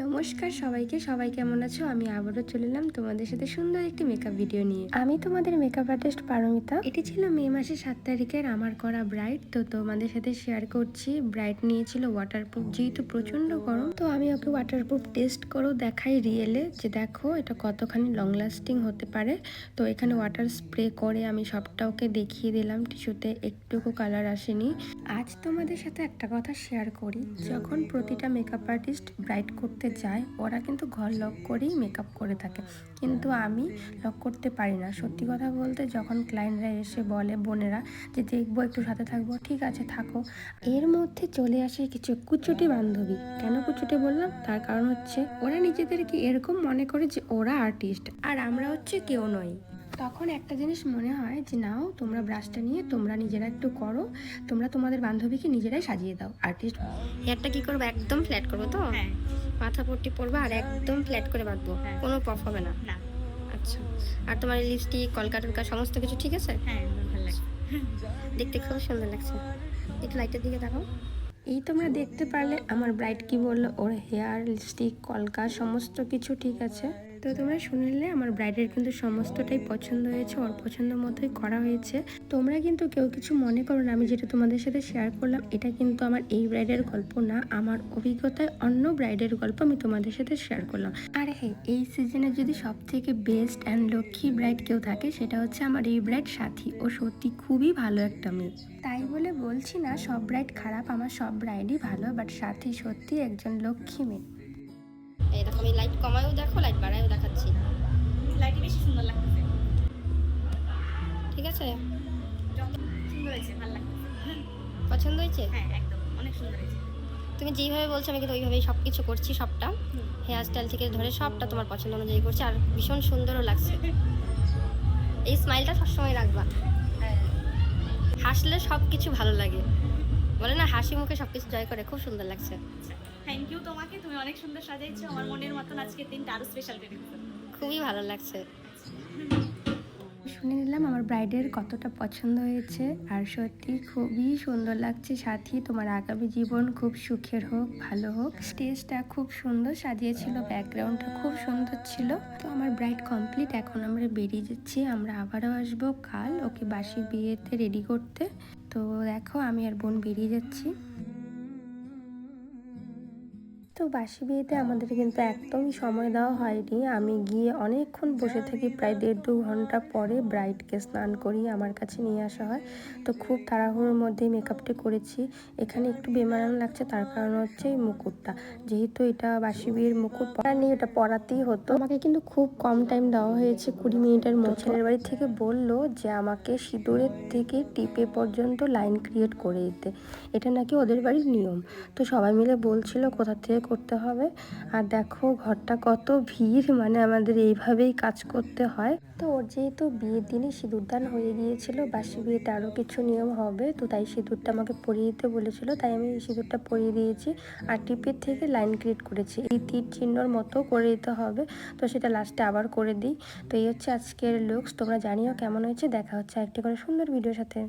নমস্কার সবাইকে, সবাই কেমন আছো? আমি আবারও চলে এলাম তোমাদের সাথে সুন্দর একটি মেকআপ ভিডিও নিয়ে। আমি তোমাদের মেকআপ আর্টিস্ট পারমিতা। এটি ছিল মে মাসের 7 তারিখের আমার করা ব্রাইড। তো তোমাদের সাথে শেয়ার করছি। ব্রাইড নিয়েছিল ওয়াটারপ্রুফ, যেহেতু প্রচন্ড গরম তো আমি ওকে ওয়াটারপ্রুফ টেস্ট করেও দেখাই রিয়েলে, যে দেখো এটা কতখানি লং লাস্টিং হতে পারে। তো এখানে ওয়াটার স্প্রে করে আমি সবটা ওকে দেখিয়ে দিলাম, টিস্যুতে একটুকু কালার আসেনি। আজ তোমাদের সাথে একটা কথা শেয়ার করি, যখন প্রতিটা মেকআপ আর্টিস্ট ব্রাইড করতে যায় ওরা কিন্তু ঘর লক করেই মেকআপ করে থাকে, কিন্তু আমি লক করতে পারি না। সত্যি কথা বলতে, যখন ক্লায়েন্টরা এসে বলে বোনেরা যে দেখবো একটু সাথে থাকবো, ঠিক আছে থাকো, এর মধ্যে চলে আসে কিছু কুচুটি বান্ধবী। কেন কুচুটি বললাম? তার কারণ হচ্ছে ওরা নিজেদেরকে এরকম মনে করে যে ওরা আর্টিস্ট আর আমরা হচ্ছে কেউ নই। তখন একটা জিনিস মনে হয় যে নাও তোমরা ব্রাশটা নিয়ে তোমরা নিজেরা একটু করো, তোমরা তোমাদের বান্ধবীকে নিজেরাই সাজিয়ে দাও। আর্টিস্ট হেয়ারটা কি করবো? একদম ফ্ল্যাট করবো তো? হ্যাঁ, মাথা পট্টি পরবো আর একদম ফ্ল্যাট করে বাঁধবো, হ্যাঁ। কোনো পফ হবে না? না। আচ্ছা, আর তোমার লিপস্টিক কলকা টলকা সমস্ত কিছু ঠিক আছে? হ্যাঁ, ভালো লাগে। দেখতে খুব সুন্দর লাগছে। একটু লাইটের দিকে দেখো। এই তোমরা দেখতে পারলে আমার ব্রাইড কি বললো, ওর হেয়ার, লিপস্টিক, কলকা সমস্ত কিছু ঠিক আছে। তো তোমরা শুনলে আমার ব্রাইডের কিন্তু সমস্তটাই পছন্দ হয়েছে, ওর পছন্দ মতোই করা হয়েছে। তোমরা কিন্তু কেউ কিছু মনে করো না, আমি যেটা তোমাদের সাথে শেয়ার করলাম এটা কিন্তু আমার এই ব্রাইডের গল্প না, আমার অভিজ্ঞতায় অন্য ব্রাইডের গল্প আমি তোমাদের সাথে শেয়ার করলাম। আর হ্যাঁ, এই সিজনে যদি সব থেকে বেস্ট অ্যান্ড লক্ষ্মী ব্রাইড কেউ থাকে সেটা হচ্ছে আমার এই ব্রাইড সাথী। ও সত্যি খুবই ভালো একটা মেয়ে। তাই বলে বলছি না সব ব্রাইড খারাপ, আমার সব ব্রাইডই ভালো, বাট সাথী সত্যি একজন লক্ষ্মী মেয়ে। এই দেখো, আমি লাইট কমায়ও দেখো, লাইট বাড়ায়ও দেখাচ্ছি। লাইটে বেশি সুন্দর লাগতেছে। ঠিক আছে? সুন্দর হয়েছে, ভালো লাগতেছে। পছন্দ হয়েছে? হ্যাঁ, একদম অনেক সুন্দর হয়েছে। তুমি যেইভাবে বলছো আমি কিন্তু ওইভাবেই সব কিছু করছি, সবটা হেয়ার স্টাইল থেকে ধরে সবটা তোমার পছন্দ অনুযায়ী করছি, আর ভীষণ সুন্দরও লাগছে। এই স্মাইলটা সবসময় রাখবা, হাসলে সব কিছু ভালো লাগে, বলে না হাসি মুখে সব কিছু জয় করে। খুব সুন্দর লাগছে। থ্যাংক ইউ তোমাকে, তুমি অনেক সুন্দর সাজাইছো। আমার মনের মতন আজকের দিনটা আরো স্পেশাল করে দিচ্ছো। খুবই ভালো লাগছে। শুনে নিলাম আমার ব্রাইডের কতটা পছন্দ হয়েছে, আর সত্যি খুবই সুন্দর লাগছে। সাথী, তোমার আগামী জীবন খুব সুখের হোক, ভালো হোক। স্টেজটা খুব সুন্দর সাজিয়েছিল, ব্যাকগ্রাউন্ডটা খুব সুন্দর ছিল। তো আমার ব্রাইড কমপ্লিট, এখন আমরা বেরিয়ে যাচ্ছি। আমরা আবারও আসবো কাল ওকে বাসি বিয়েতে রেডি করতে। তো দেখো, আমি আর বোন বেরিয়ে যাচ্ছি। তো বাসি বিয়েতে আমাদের কিন্তু একদমই সময় দেওয়া হয়নি। আমি গিয়ে অনেকক্ষণ বসে থাকি, প্রায় 1.5-2 ঘন্টা পরে ব্রাইডকে স্নান করিয়ে আমার কাছে নিয়ে আসা হয়। তো খুব তাড়াহুড়োর মধ্যেই মেকআপটা করেছি। এখানে একটু বেমানান লাগছে, তার কারণ হচ্ছে এই মুকুটটা, যেহেতু এটা বাসি বিয়ের মুকুট নেই, এটা পরাতেই হতো। আমাকে কিন্তু খুব কম টাইম দেওয়া হয়েছে, 20 মিনিটের মতো। ছেলের বাড়ি থেকে বললো যে আমাকে সিঁদুরের থেকে টিপে পর্যন্ত লাইন ক্রিয়েট করে দিতে, এটা নাকি ওদের বাড়ির নিয়ম। তো সবাই মিলে বলছিল কোথা থেকে করতে হবে। আর দেখো ঘরটা কত ভিড়, মানে আমাদের এইভাবেই কাজ করতে হয়। তো ওর যেহেতু বিয়ের দিনই সিঁদুরদান হয়ে গিয়েছিল, বাসি বিয়েতে আরও কিছু নিয়ম হবে, তো তাই সিঁদুরটা আমাকে পরিয়ে দিতে বলেছিল, তাই আমি এই সিঁদুরটা পরিয়ে দিয়েছি। আর টিপের থেকে লাইন ক্রিয়েট করেছি, এই তীর চিহ্নর মতো করে দিতে হবে। তো সেটা লাস্টে আবার করে দিই। তো এই হচ্ছে আজকের লুকস। তোমরা জানিও কেমন হয়েছে। দেখা হচ্ছে একটা করে সুন্দর ভিডিওর সাথে।